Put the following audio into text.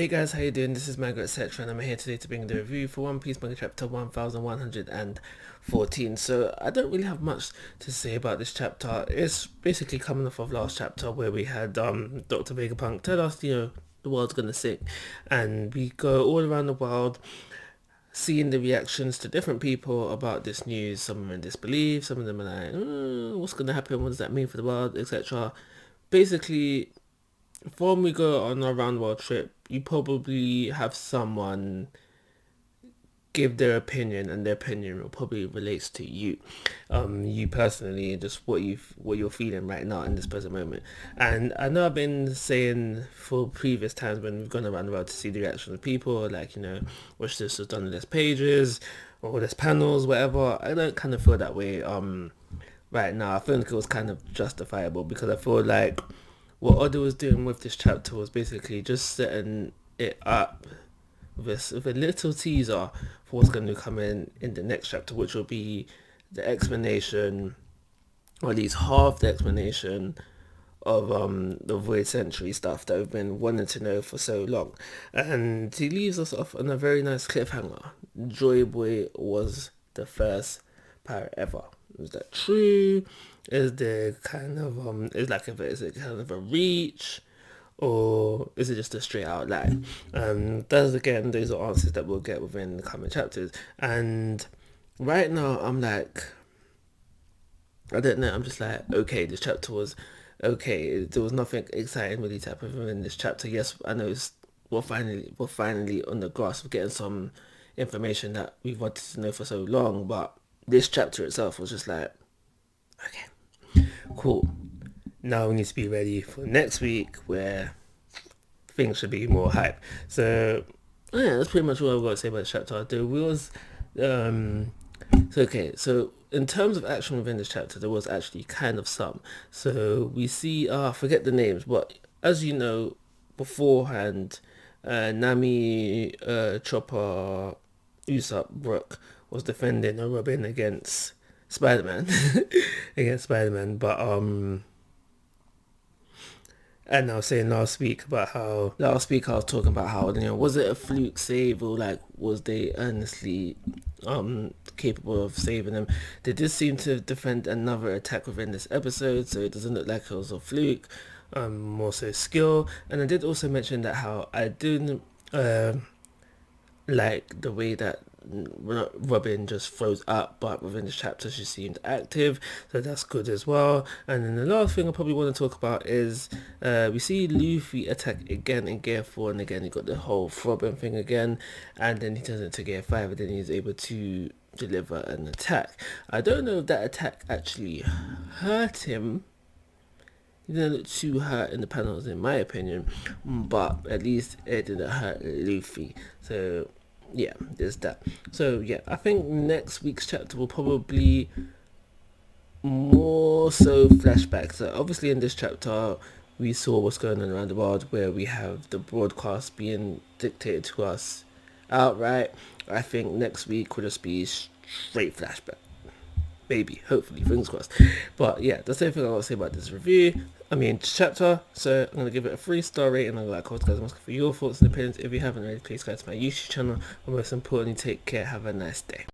Hey guys, how you doing? This is Manga, etc. and I'm here today to bring the review for One Piece Manga Chapter 1114. So I don't really have much to say about this chapter. It's basically coming off of last chapter where we had Dr. Vegapunk tell us, the world's gonna sink, and we go all around the world seeing the reactions to different people about this news. Some are in disbelief, some of them are like, what's gonna happen? What does that mean for the world, etc. Basically, before we go on our round world trip, you probably have someone give their opinion, and their opinion will probably relates to you, you personally, just what you're feeling right now in this present moment. And I know I've been saying for previous times when we've gone around the world to see the reaction of people, like wish this was done in less pages or less panels, whatever. I don't kind of feel that way. Right now, I feel like it was kind of justifiable because I feel like what Oda was doing with this chapter was basically just setting it up with a little teaser for what's going to come in the next chapter, which will be the explanation, or at least half the explanation of the Void Century stuff that we've been wanting to know for so long. And he leaves us off on a very nice cliffhanger. Joy Boy was the first pirate ever. Is that true? Is there kind of is it kind of a reach, or is it just a straight out lie? Those are answers that we'll get within the coming chapters. And right now I'm like, I don't know, I'm just like, okay, this chapter was okay. There was nothing exciting really to happen in this chapter. Yes, I know we're finally on the grasp of getting some information that we've wanted to know for so long, but this chapter itself was just like, okay, cool. Now we need to be ready for next week where things should be more hype. So yeah, that's pretty much all I've got to say about the chapter. There was so in terms of action within this chapter, there was actually kind of some. So we see I forget the names, but as you know, beforehand, Nami, Chopper, Usopp, Brook was defending a Robin against Spider-Man. But and I was saying last week I was talking about how, was it a fluke save, or like was they earnestly capable of saving them? They did seem to defend another attack within this episode, so it doesn't look like it was a fluke, more so skill. And I did also mention that how I didn't like the way that Robin just froze up, but within the chapter she seemed active, so that's good as well. And then the last thing I probably want to talk about is we see Luffy attack again in Gear 4, and again he got the whole throbbing thing again, and then he turns into Gear 5, and then he's able to deliver an attack. I don't know if that attack actually hurt him. He didn't look too hurt in the panels in my opinion, but at least it didn't hurt Luffy. So yeah, there's that. So yeah, I think next week's chapter will probably more so flashbacks. So obviously in this chapter we saw what's going on around the world, where we have the broadcast being dictated to us outright. I think next week will just be straight flashback. Maybe, hopefully, fingers crossed. But yeah, that's everything I want to say about this chapter. So I'm going to give it a 3-star rating. I'm like, guys, I'm asking for your thoughts and opinions. If you haven't already, please go to my YouTube channel. And most importantly, take care. Have a nice day.